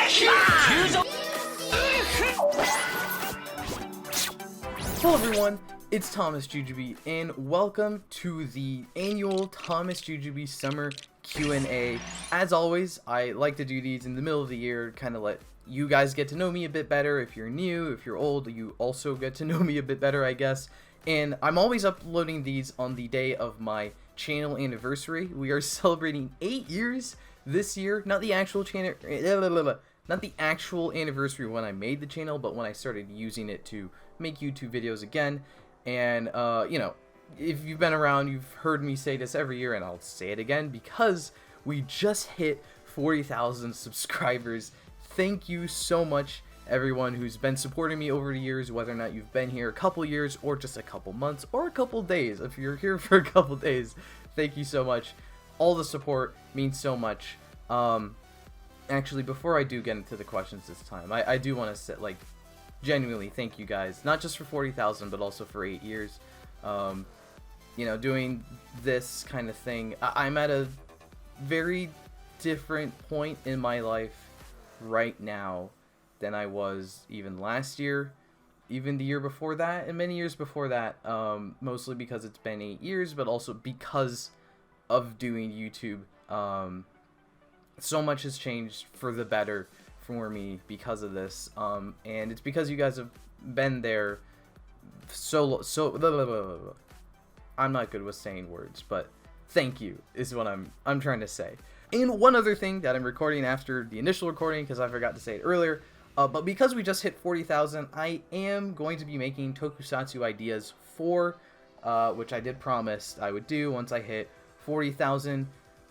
Hello everyone, it's thomasjujube, and welcome to the annual thomasjujube Summer Q&A. As always, I like to do these in the middle of the year, kind of let you guys get to know me a bit better. If you're new, if you're old, you also get to know me a bit better, I guess. And I'm always uploading these on the day of my channel anniversary. We are celebrating 8 years this year, not the actual channel, not the actual anniversary when I made the channel, but when I started using it to make YouTube videos again. And you know, if you've been around, you've heard me say this every year, and I'll say it again because we just hit 40,000 subscribers. Thank you so much, everyone who's been supporting me over the years, whether or not you've been here a couple years or just a couple months or a couple days. If you're here for a couple days, thank you so much. All the support means so much. Actually, before I do get into the questions this time, I do want to say, like, genuinely thank you guys, not just for 40,000 but also for 8 years. You know, doing this kind of thing, I'm at a very different point in my life right now than I was even last year, even the year before that, and many years before that, mostly because it's been 8 years, but also because of doing YouTube. So much has changed for the better for me because of this, and it's because you guys have been there I'm not good with saying words, but thank you is what I'm trying to say. And one other thing that I'm recording after the initial recording, because I forgot to say it earlier, but because we just hit 40,000, I am going to be making tokusatsu ideas for, which I did promise I would do once I hit 40,000.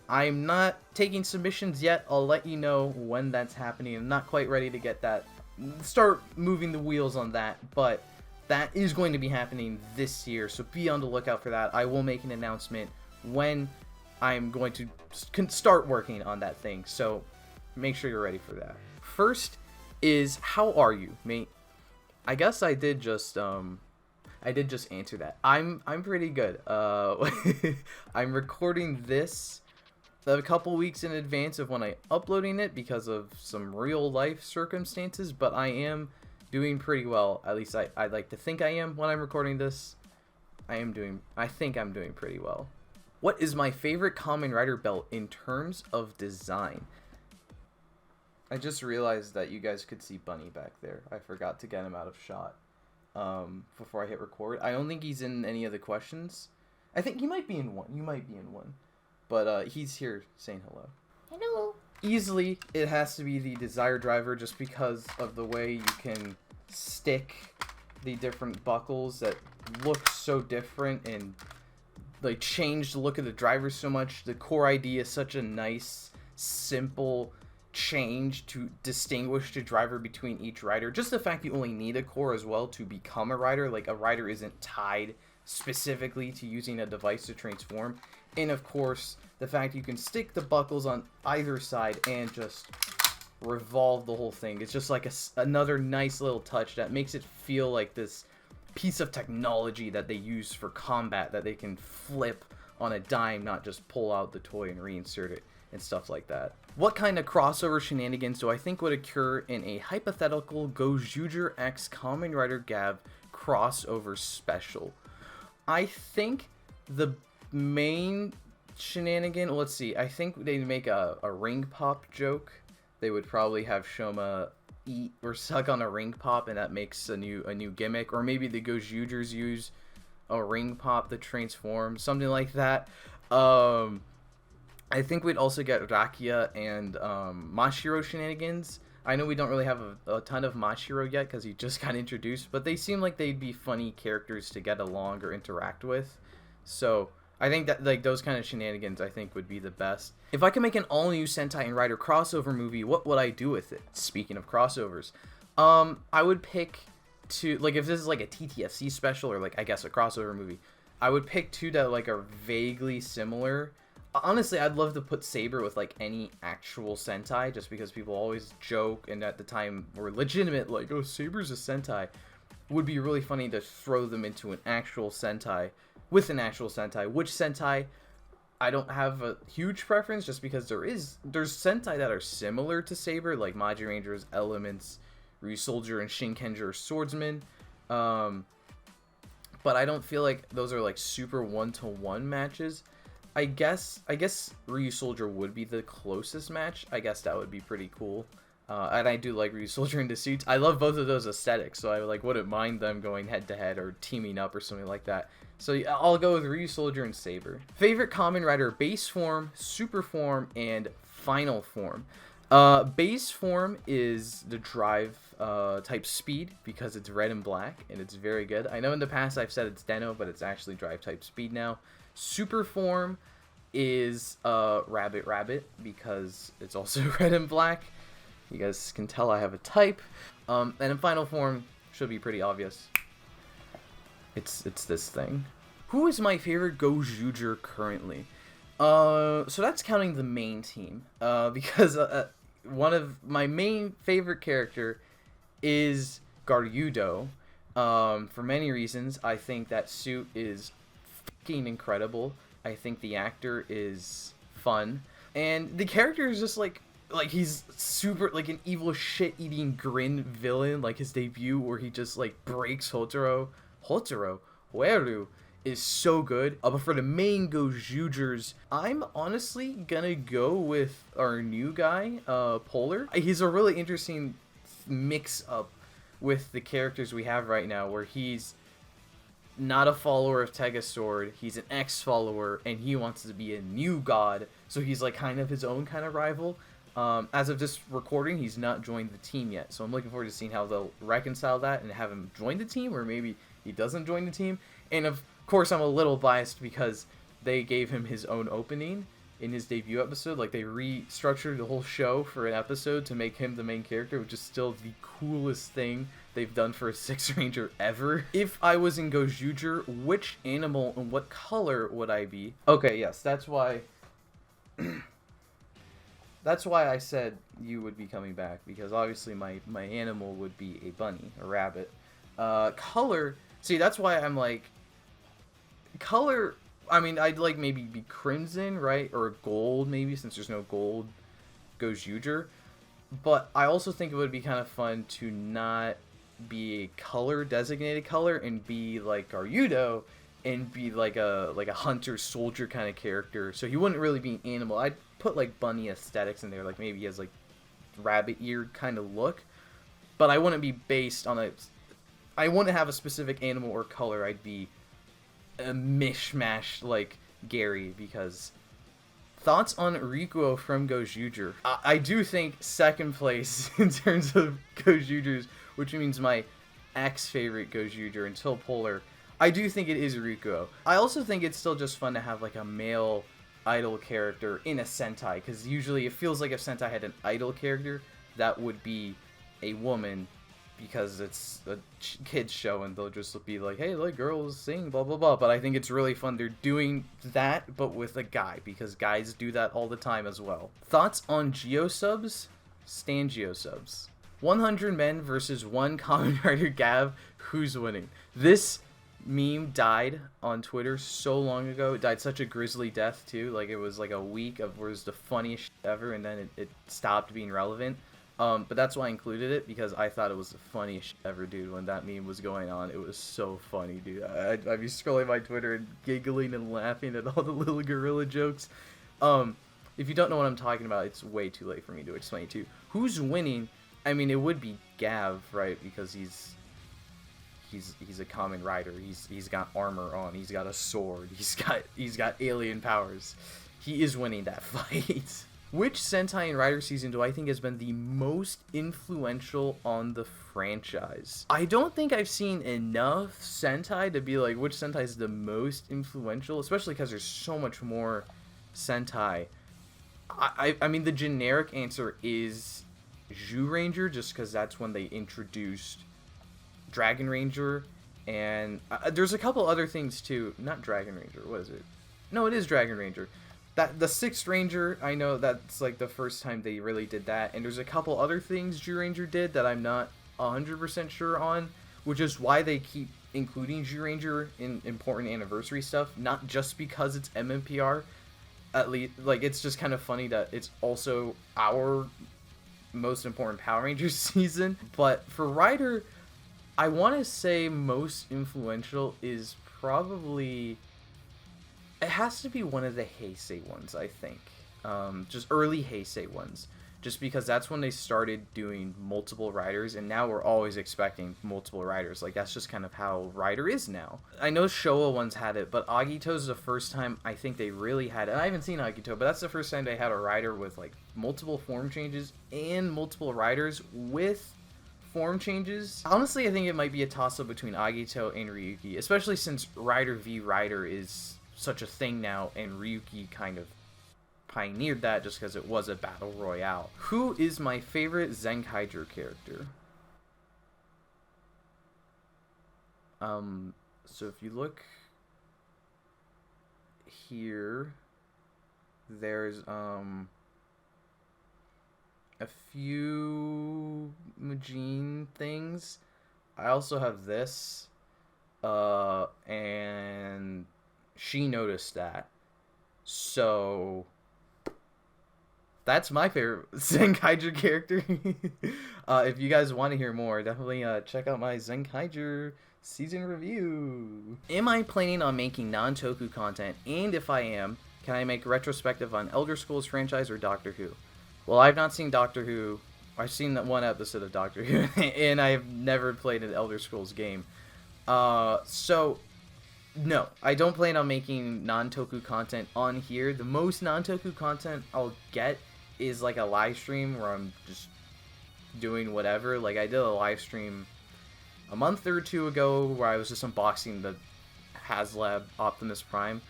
I'm not taking submissions yet. I'll let you know when that's happening. I'm not quite ready to get that, start moving the wheels on that, but that is going to be happening this year, so be on the lookout for that. I will make an announcement when I'm going to start working on that thing, so make sure you're ready for that. First is, how are you, mate? I guess I did just answer that. I'm pretty good. I'm recording this a couple weeks in advance of when I'm uploading it because of some real life circumstances, but I am doing pretty well. At least I like to think I am when I'm recording this. I think I'm doing pretty well. What is my favorite Kamen Rider belt in terms of design? I just realized that you guys could see Bunny back there. I forgot to get him out of shot before I hit record. I don't think he's in any of the questions. I think he might be in one. You might be in one. But he's here saying hello. Hello. Easily, it has to be the Desire Driver, just because of the way you can stick the different buckles that look so different and like change the look of the driver so much. The core idea is such a nice, simple change to distinguish the driver between each rider. Just the fact you only need a core as well to become a rider, like a rider isn't tied specifically to using a device to transform. And of course, the fact you can stick the buckles on either side and just revolve the whole thing. It's just like another nice little touch that makes it feel like this piece of technology that they use for combat that they can flip on a dime, not just pull out the toy and reinsert it and stuff like that. What kind of crossover shenanigans do I think would occur in a hypothetical Gozyuger X Kamen Rider gavv crossover special? I think the main shenanigan, let's see, I think they'd make a ring pop joke. They would probably have Shoma eat or suck on a ring pop, and that makes a new gimmick. Or maybe the Gozyugers use a ring pop to transform, something like that. I think we'd also get Rakia and Mashiro shenanigans. I know we don't really have a ton of Mashiro yet because he just got introduced, but they seem like they'd be funny characters to get along or interact with. So I think that like those kind of shenanigans I think would be the best. If I could make an all-new Sentai and Rider crossover movie, what would I do with it? Speaking of crossovers, I would pick two, like if this is like a TTFC special or like I guess a crossover movie, I would pick two that like are vaguely similar. Honestly, I'd love to put Saber with like any actual Sentai, just because people always joke and at the time were legitimate, like, oh, Saber's a Sentai. It would be really funny to throw them into an actual Sentai, with an actual Sentai. Which Sentai? I don't have a huge preference just because there's Sentai that are similar to Saber, like Maji Ranger's Elements, Ryusoldier and Shinkenger are swordsmen. But I don't feel like those are like super one-to-one matches. I guess Ryusoldier would be the closest match. I guess that would be pretty cool. And I do like Ryusoldier into suits. I love both of those aesthetics, so I like wouldn't mind them going head-to-head or teaming up or something like that. So yeah, I'll go with Ryusoldier and Saber. Favorite Kamen Rider base form, super form, and final form. Base form is the drive type speed because it's red and black and it's very good. I know in the past I've said it's Deno, but it's actually drive type speed now. Super form is Rabbit Rabbit because it's also red and black. You guys can tell I have a type. And in final form should be pretty obvious. It's this thing. Who is my favorite gozyuger currently? So that's counting the main team. Because one of my main favorite character is Garyudo. For many reasons. I think that suit is fucking incredible. I think the actor is fun. And the character is just like he's super like an evil shit-eating grin villain, like his debut where he just like breaks Hotaru is so good. But for the main gozyugers, I'm honestly gonna go with our new guy, Polar. He's a really interesting mix-up with the characters we have right now, where he's not a follower of Tegasword, he's an ex-follower, and he wants to be a new god, so he's like kind of his own kind of rival. As of this recording, he's not joined the team yet, so I'm looking forward to seeing how they'll reconcile that and have him join the team, or maybe he doesn't join the team. And of course, I'm a little biased because they gave him his own opening in his debut episode. Like, they restructured the whole show for an episode to make him the main character, which is still the coolest thing they've done for a Six Ranger ever. If I was in Gozyuger, which animal and what color would I be? Okay, yes, that's why... That's why I said you would be coming back, because obviously my animal would be a bunny, a rabbit. Color, see, that's why I'm like, color, I mean, I'd like maybe be crimson, right, or gold maybe, since there's no gold Gozyuger, but I also think it would be kind of fun to not be a color, designated color, and be like Garyudo, and be like a hunter soldier kind of character, so he wouldn't really be an animal. I'd put like bunny aesthetics in there, like maybe he has like rabbit eared kind of look, but I wouldn't be based on I wouldn't have a specific animal or color. I'd be a mishmash like Gary. Because thoughts on Rikuo from Gozyuger? I do think second place in terms of Gozyugers, which means my ex-favorite Gozyuger until Polar, I do think it is Rikuo. I also think it's still just fun to have like a male idol character in a Sentai, because usually it feels like if Sentai had an idol character, that would be a woman, because it's a kids show and they'll just be like, hey, like girls sing, blah blah blah. But I think it's really fun they're doing that, but with a guy, because guys do that all the time as well. Thoughts on Geosubs? Stan Geosubs. 100 men versus 1 Kamen Rider gavv. Who's winning? This meme died on Twitter so long ago. It died such a grisly death too. Like, it was like a week of where it was the funniest shit ever, and then it stopped being relevant. But that's why I included it, because I thought it was the funniest shit ever, dude. When that meme was going on, it was so funny, dude. I'd be scrolling my Twitter and giggling and laughing at all the little gorilla jokes. If you don't know what I'm talking about, it's way too late for me to explain to you. Who's winning? I mean, it would be gavv, right? Because he's a Kamen Rider. He's got armor on. He's got a sword. He's got alien powers. He is winning that fight. Which Sentai and Rider season do I think has been the most influential on the franchise? I don't think I've seen enough Sentai to be like which Sentai is the most influential, especially because there's so much more Sentai. I mean, the generic answer is Zyuranger, just because that's when they introduced Dragon Ranger, and there's a couple other things too. Not Dragon Ranger, what is it? No, it is Dragon Ranger. That the Sixth Ranger, I know that's like the first time they really did that, and there's a couple other things Zyuranger did that I'm not 100% sure on, which is why they keep including Zyuranger in important anniversary stuff, not just because it's MMPR. At least, like, it's just kind of funny that it's also our most important Power Rangers season. But for Rider, I want to say most influential is probably, it has to be one of the Heisei ones, I think. Just early Heisei ones. Just because that's when they started doing multiple riders, and now we're always expecting multiple riders. Like, that's just kind of how Rider is now. I know Showa ones had it, but Agito's the first time I think they really had it. And I haven't seen Agito, but that's the first time they had a rider with, like, multiple form changes and multiple riders with form changes. Honestly, I think it might be a toss-up between Agito and Ryuki, especially since Rider v Rider is such a thing now, and Ryuki kind of pioneered that just because it was a battle royale. Who is my favorite Zenkaiger character? So if you look here, there's a few Majin things. I also have this, and she noticed that, so that's my favorite Zenkaiger character. If you guys want to hear more, definitely check out my Zenkaiger season review. Am I planning on making non-Toku content? And if I am, can I make retrospective on Elder Scrolls franchise or Doctor Who? Well, I've not seen Doctor Who. I've seen that one episode of Doctor Who, and I've never played an Elder Scrolls game. So no, I don't plan on making non-Toku content on here. The most non-Toku content I'll get is like a live stream where I'm just doing whatever. Like, I did a live stream a month or two ago where I was just unboxing the HasLab Optimus Prime.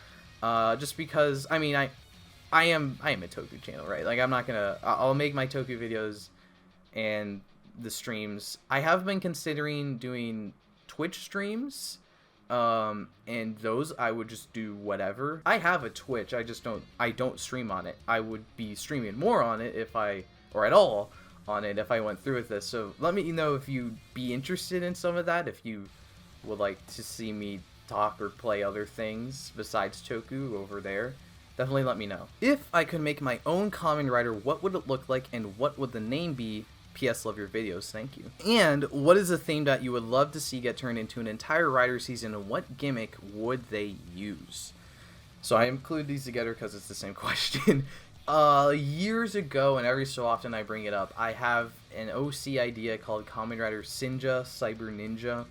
Just because, I mean, I am a Toku channel, right? Like, I'm not gonna, I'll make my Toku videos and the streams. I have been considering doing Twitch streams. And those I would just do whatever. I have a Twitch, I don't stream on it. I would be streaming more on it or at all on it if I went through with this. So let me know if you'd be interested in some of that, if you would like to see me talk or play other things besides Toku over there. Definitely let me know. If I could make my own Kamen Rider, what would it look like and what would the name be? P.S. Love your videos, thank you. And what is a theme that you would love to see get turned into an entire Rider season, and what gimmick would they use? So I include these together because it's the same question. Years ago, and every so often I bring it up, I have an OC idea called Kamen Rider Sinja Cyber Ninja.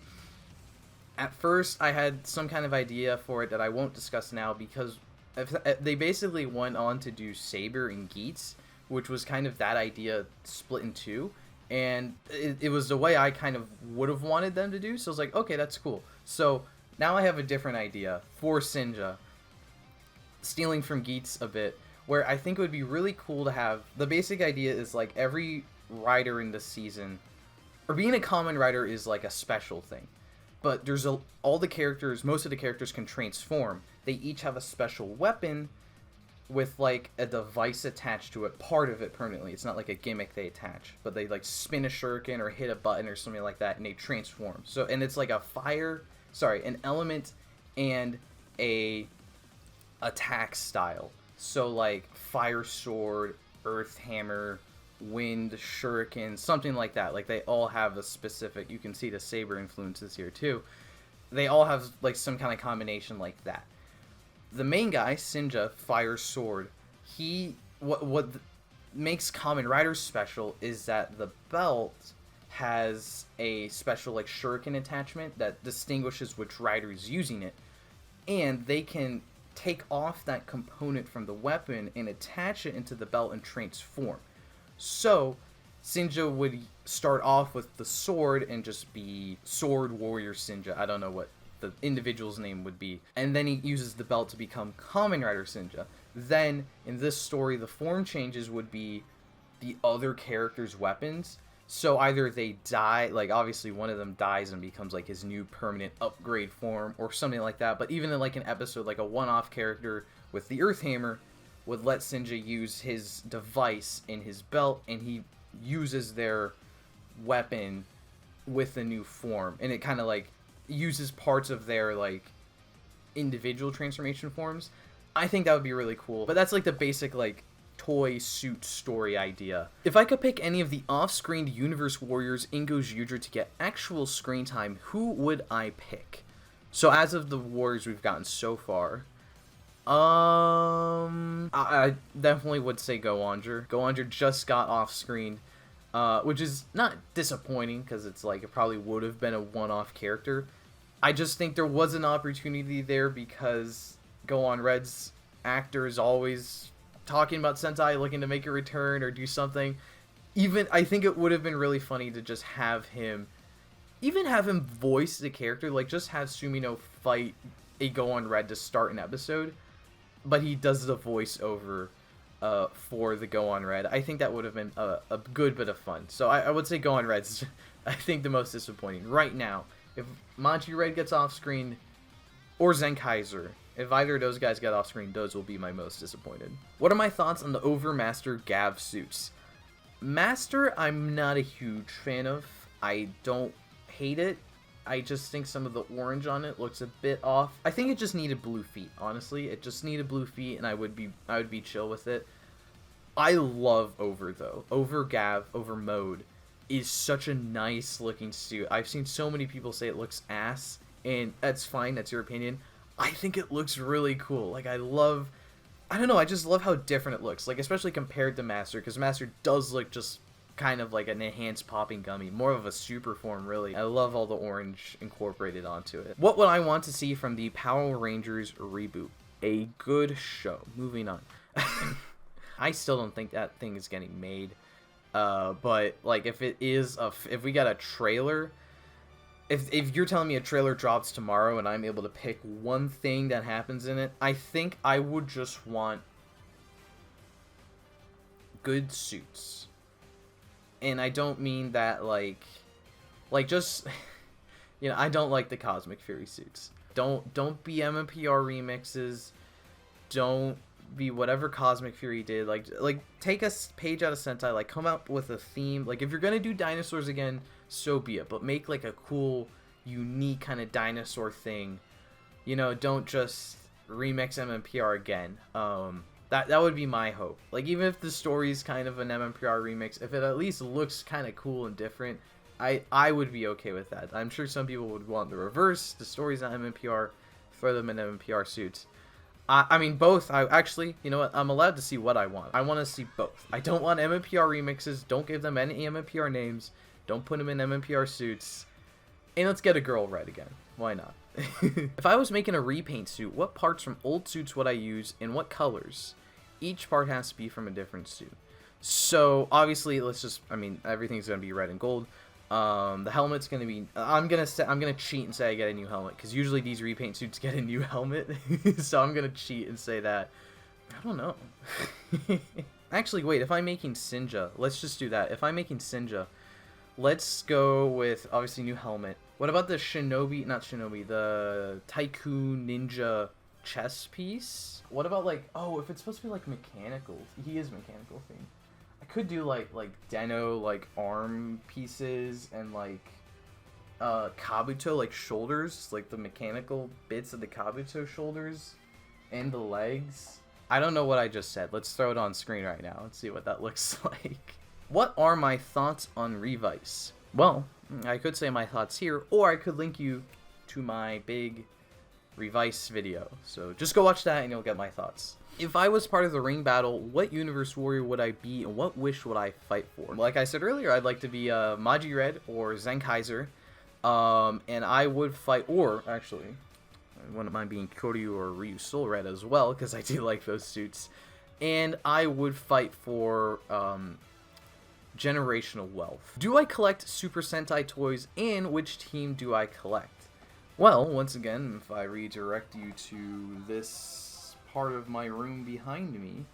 At first, I had some kind of idea for it that I won't discuss now because they basically went on to do Saber and Geats, which was kind of that idea split in two, and it was the way I kind of would have wanted them to do, so I was like, okay, that's cool. So now I have a different idea for Sinja, stealing from Geats a bit, where I think it would be really cool to have, the basic idea is like every rider in this season, or being a Kamen Rider is like a special thing, but there's all the characters, most of the characters can transform. They each have a special weapon with like a device attached to it, part of it permanently. It's not like a gimmick they attach, but they like spin a shuriken or hit a button or something like that and they transform. So, and it's like an element and a attack style. So like fire sword, earth hammer, wind shuriken, something like that. Like they all have a specific, you can see the Saber influences here too. They all have like some kind of combination like that. The main guy, Sinja, Fire Sword, what makes Kamen Rider special is that the belt has a special like shuriken attachment that distinguishes which rider is using it, and they can take off that component from the weapon and attach it into the belt and transform. So Sinja would start off with the sword and just be Sword Warrior Sinja. I don't know what the individual's name would be, and then he uses the belt to become Kamen Rider Sinja. Then in this story, the form changes would be the other characters' weapons. So either they die, like obviously one of them dies and becomes like his new permanent upgrade form or something like that, but even in like an episode, like a one-off character with the Earth Hammer would let Sinja use his device in his belt, and he uses their weapon with the new form, and it kind of like uses parts of their like individual transformation forms. I think that would be really cool. But that's like the basic like toy suit story idea. If I could pick any of the off-screen universe warriors in gozyuger to get actual screen time, who would I pick? So as of the warriors we've gotten so far, I definitely would say gozyuger. Gozyuger just got off screen, which is not disappointing because it's like it probably would have been a one-off character. I just think there was an opportunity there because Red's actor is always talking about Sentai, looking to make a return or do something. Even I think it would have been really funny to just have him, even have him voice the character, like just have Sumino fight a Red to start an episode, but he does the voiceover for the Red. I think that would have been a good bit of fun. So I would say Red's I think the most disappointing right now. If Maji Red gets off screen, or Zenkaiser, if either of those guys get off screen, those will be my most disappointed. What are my thoughts on the Overmaster gavv suits? Master, I'm not a huge fan of. I don't hate it. I just think some of the orange on it looks a bit off. I think it just needed blue feet, honestly. It just needed blue feet, and I would be chill with it. I love Over, though. Over gavv, Over mode is such a nice looking suit. I've seen so many people say it looks ass, and that's fine, that's your opinion. I think it looks really cool. Like, I don't know, I just love how different it looks. Like, especially compared to Master, because Master does look just kind of like an enhanced popping gummy. More of a super form, really. I love all the orange incorporated onto it. What would I want to see from the Power Rangers reboot? A good show. Moving on. I still don't think that thing is getting made. But like if it is if we got a trailer, if you're telling me a trailer drops tomorrow and I'm able to pick one thing that happens in it, I think I would just want good suits. And I don't mean that like just I don't like the Cosmic Fury suits. Don't be MMPR remixes. Don't be whatever Cosmic Fury did. Like take a page out of Sentai, like come up with a theme. Like if you're gonna do dinosaurs again, so be it, but make like a cool unique kind of dinosaur thing. Don't just remix MMPR again. That would be my hope. Like even if the story's kind of an MMPR remix, if it at least looks kind of cool and different, I would be okay with that. I'm sure some people would want the reverse. The story's not MMPR, throw them in MMPR suits. I mean, both. Actually, you know what? I'm allowed to see what I want. I want to see both. I don't want MMPR remixes. Don't give them any MMPR names. Don't put them in MMPR suits. And let's get a girl Red again. Why not? If I was making a repaint suit, what parts from old suits would I use and what colors? Each part has to be from a different suit. So, obviously, everything's going to be red and gold. The helmet's gonna be. I'm gonna cheat and say I get a new helmet because usually these repaint suits get a new helmet. So I'm gonna cheat and say that. I don't know. Actually, wait. If I'm making Sinja, let's just do that. If I'm making Sinja, let's go with obviously new helmet. What about the Shinobi? Not Shinobi. The Tycoon Ninja chest piece. What about if it's supposed to be mechanical? He is mechanical theme. I could do like Deno arm pieces and Kabuto shoulders, the mechanical bits of the Kabuto shoulders and the legs. I don't know what I just said. Let's throw it on screen right now. Let's see what that looks like. What are my thoughts on Revice? Well, I could say my thoughts here, or I could link you to my big Revice video. So just go watch that and you'll get my thoughts. If I was part of the ring battle, what universe warrior would I be and what wish would I fight for? Like I said earlier, I'd like to be Maji Red or Zenkaiser. And I would fight, or actually, I wouldn't mind being Koryu or Ryu Soul Red as well, because I do like those suits. And I would fight for generational wealth. Do I collect Super Sentai toys, and which team do I collect? Well, once again, if I redirect you to this part of my room behind me,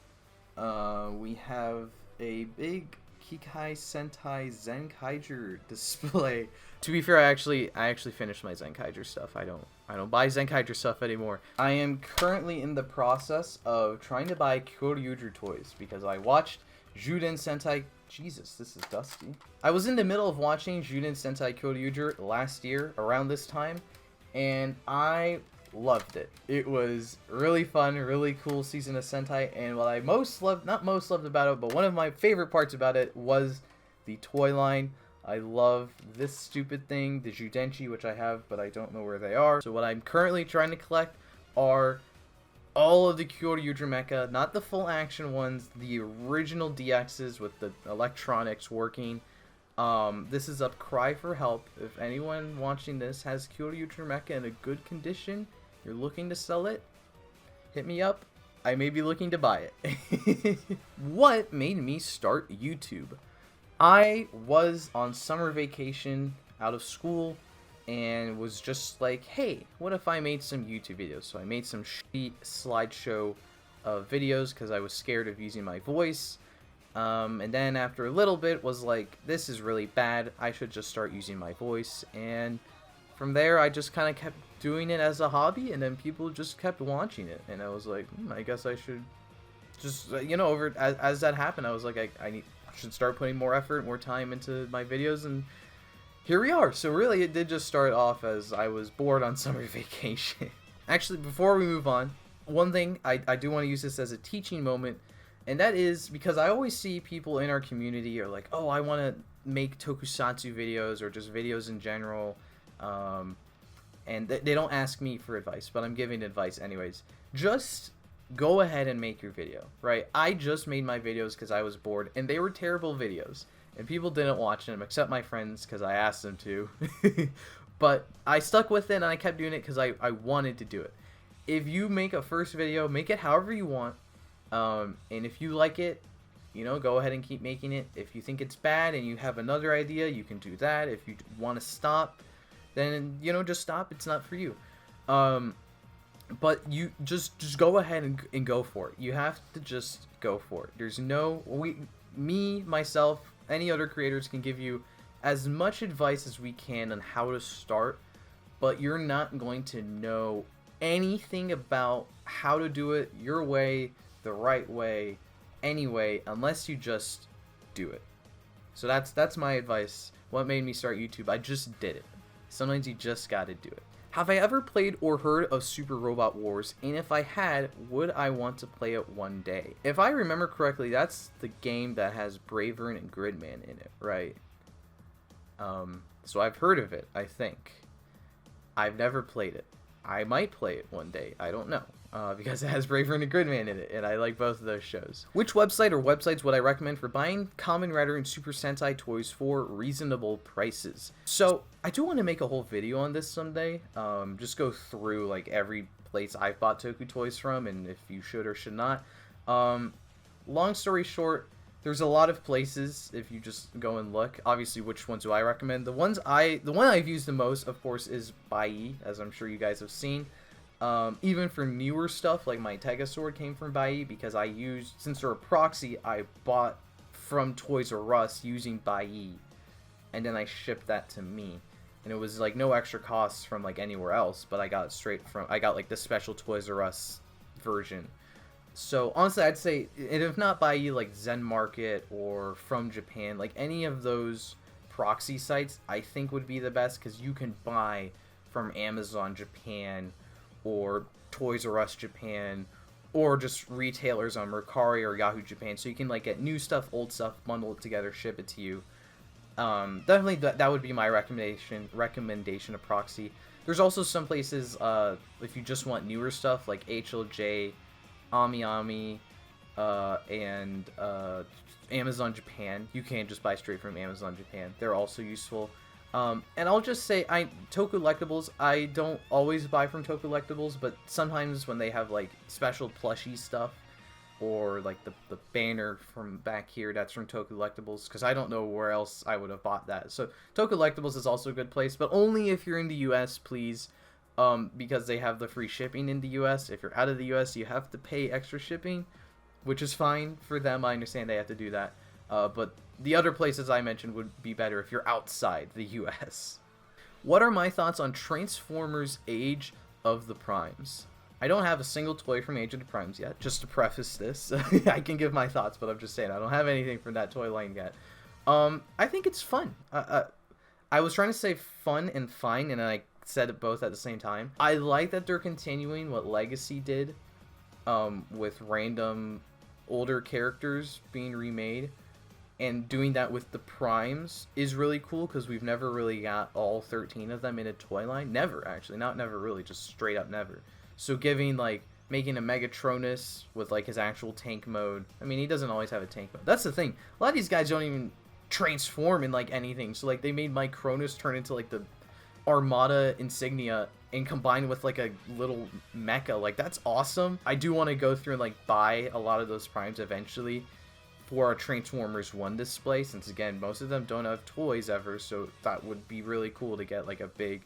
we have a big Kikai Sentai Zenkaiger display. To be fair, I actually finished my Zenkaiger stuff. I don't buy Zenkaiger stuff anymore. I am currently in the process of trying to buy Kyoryuger toys because I watched Juden Sentai. Jesus, this is dusty. I was in the middle of watching Juden Sentai Kyoryuger last year around this time, and I loved it. It was really fun, really cool season of Sentai, and what I not most loved about it, but one of my favorite parts about it was the toy line. I love this stupid thing, the Judenchi, which I have, but I don't know where they are. So what I'm currently trying to collect are all of the Gozyuger mecha, not the full action ones, the original DXs with the electronics working. This is a cry for help. If anyone watching this has Gozyuger mecha in a good condition, you're looking to sell it, hit me up. I may be looking to buy it. What made me start YouTube? I was on summer vacation out of school and was just like, hey, what if I made some YouTube videos? So I made some shitty slideshow videos because I was scared of using my voice. And then after a little bit was like, this is really bad. I should just start using my voice. And from there, I just kind of kept doing it as a hobby, and then people just kept watching it. And I was like, I guess I should just, you know, as that happened, I was like, I should start putting more effort, more time into my videos, and here we are. So really, it did just start off as I was bored on summer vacation. Actually, before we move on, one thing, I do want to use this as a teaching moment, and that is because I always see people in our community are like, oh, I want to make tokusatsu videos or just videos in general, and they don't ask me for advice, but I'm giving advice anyways. Just go ahead and make your video, right? I just made my videos because I was bored, and they were terrible videos, and people didn't watch them except my friends because I asked them to. But I stuck with it, and I kept doing it because I wanted to do it. If you make a first video, make it however you want, and if you like it, you know, go ahead and keep making it. If you think it's bad and you have another idea, you can do that. If you want to stop, then, you know, just stop. It's not for you. But you just go ahead and go for it. You have to just go for it. There's no, myself, any other creators can give you as much advice as we can on how to start, but you're not going to know anything about how to do it your way, the right way, anyway, unless you just do it. So that's my advice. What made me start YouTube? I just did it. Sometimes you just gotta do it. Have I ever played or heard of Super Robot Wars? And if I had, would I want to play it one day? If I remember correctly, that's the game that has Bravern and Gridman in it, right? So I've heard of it, I think. I've never played it. I might play it one day. I don't know. Because it has Bravern and Gridman in it, and I like both of those shows. Which website or websites would I recommend for buying Kamen Rider and Super Sentai toys for reasonable prices? So, I do want to make a whole video on this someday. Just go through, like, every place I've bought Toku toys from, and if you should or should not. Long story short, there's a lot of places if you just go and look. Obviously, which ones do I recommend? The one I've used the most, of course, is Bai, as I'm sure you guys have seen. Even for newer stuff, like my Tega sword came from Bai, because I used, since they're a proxy, I bought from Toys R Us using Bai, and then I shipped that to me, and it was like no extra costs from like anywhere else, but I got it straight from, I got like the special Toys R Us version. So honestly, I'd say, and if not Bai, like Zen Market or From Japan, like any of those proxy sites, I think would be the best, because you can buy from Amazon Japan, or Toys R Us Japan, or just retailers on Mercari or Yahoo Japan, so you can like get new stuff, old stuff, bundle it together, ship it to you. Definitely that would be my recommendation of proxy. There's also some places, if you just want newer stuff, like HLJ, Ami, and Amazon Japan. You can just buy straight from Amazon Japan. They're also useful. And I'll just say, Toku Lectables, I don't always buy from Toku Lectables, but sometimes when they have, like, special plushie stuff, or, like, the banner from back here, that's from Toku Lectables, because I don't know where else I would have bought that. So, Toku Lectables is also a good place, but only if you're in the US, please, because they have the free shipping in the US. If you're out of the US, you have to pay extra shipping, which is fine for them. I understand they have to do that, but the other places I mentioned would be better if you're outside the US. What are my thoughts on Transformers Age of the Primes? I don't have a single toy from Age of the Primes yet, just to preface this. I can give my thoughts, but I'm just saying, I don't have anything from that toy line yet. I think it's fun. I was trying to say fun and fine, and I said it both at the same time. I like that they're continuing what Legacy did, with random older characters being remade, and doing that with the primes is really cool, because we've never really got all 13 of them in a toy line. Never, actually. Not never really, just straight up never. So giving, like, making a Megatronus with, like, his actual tank mode. I mean, he doesn't always have a tank mode. That's the thing. A lot of these guys don't even transform in, like, anything. So, like, they made Mike Cronus turn into, like, the Armada insignia and combined with, like, a little mecha. Like, that's awesome. I do want to go through and, like, buy a lot of those primes eventually for our Transformers 1 display, since, again, most of them don't have toys ever, so that would be really cool to get, like, a big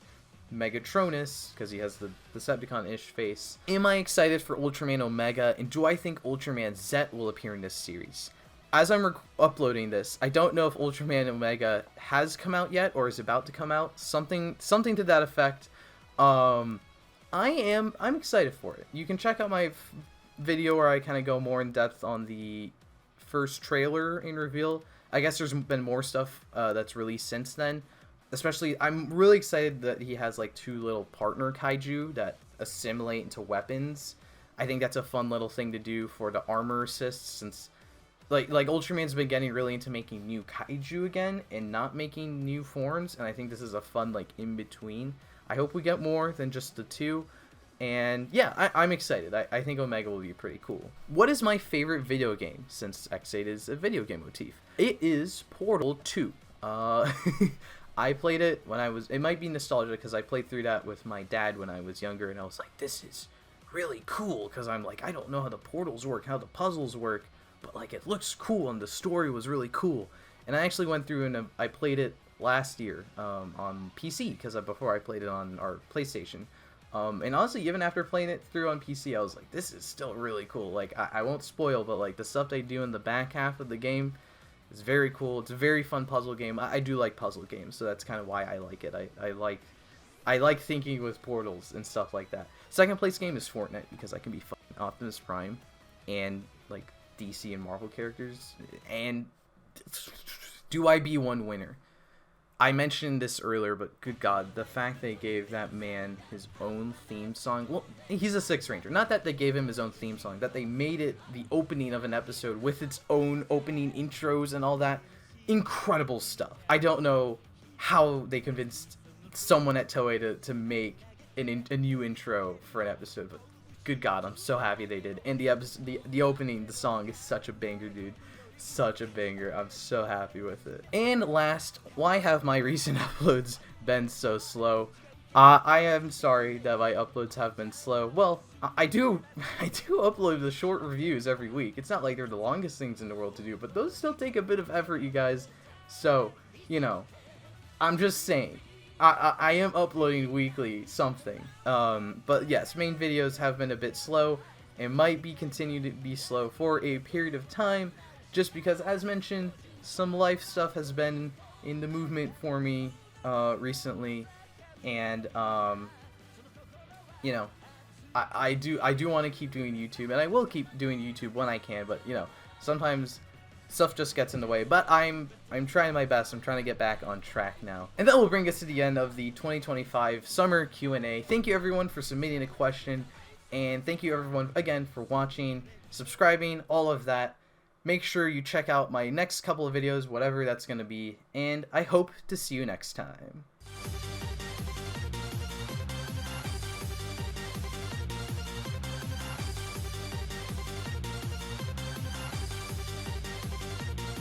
Megatronus, because he has the Decepticon-ish face. Am I excited for Ultraman Omega, and do I think Ultraman Zet will appear in this series? As I'm uploading this, I don't know if Ultraman Omega has come out yet, or is about to come out. Something to that effect. I'm excited for it. You can check out my video where I kind of go more in depth on the first trailer and reveal. I guess there's been more stuff that's released since then. Especially, I'm really excited that he has, like, 2 little partner kaiju that assimilate into weapons. I think that's a fun little thing to do for the armor assists, since, like Ultraman's been getting really into making new kaiju again, and not making new forms, and I think this is a fun, like, in-between. I hope we get more than just the 2. And yeah, I'm excited. I think Omega will be pretty cool. What is my favorite video game, since X8 is a video game motif? It is Portal 2. I played it when it might be nostalgia, because I played through that with my dad when I was younger, and I was like, this is really cool, because I'm like, I don't know how the portals work, how the puzzles work, but, like, it looks cool, and the story was really cool. And I actually went through and I played it last year on PC, because before I played it on our PlayStation. And honestly, even after playing it through on PC, I was like, this is still really cool. Like, I won't spoil, but, like, the stuff they do in the back half of the game is very cool. It's a very fun puzzle game. I do like puzzle games, so that's kind of why I like it. I like thinking with portals and stuff like that. Second place game is Fortnite, because I can be fucking Optimus Prime and, like, DC and Marvel characters. And do I be one winner? I mentioned this earlier, but good God, the fact they gave that man his own theme song. Well, he's a Sixth Ranger. Not that they gave him his own theme song, that they made it the opening of an episode with its own opening intros and all that. Incredible stuff. I don't know how they convinced someone at Toei to make a new intro for an episode, but good God, I'm so happy they did. And the opening, the song is such a banger, dude. Such a banger. I'm so happy with it. And last, why have my recent uploads been so slow? I am sorry that my uploads have been slow. Well, I do upload the short reviews every week. It's not like they're the longest things in the world to do, but those still take a bit of effort, you guys. So, you know, I'm just saying. I am uploading weekly something. But yes, main videos have been a bit slow and might be continue to be slow for a period of time. Just because, as mentioned, some life stuff has been in the movement for me recently, and you know, I do want to keep doing YouTube, and I will keep doing YouTube when I can. But you know, sometimes stuff just gets in the way. But I'm trying my best. I'm trying to get back on track now, and that will bring us to the end of the 2025 summer Q&A. Thank you everyone for submitting a question, and thank you everyone again for watching, subscribing, all of that. Make sure you check out my next couple of videos, whatever that's going to be, and I hope to see you next time.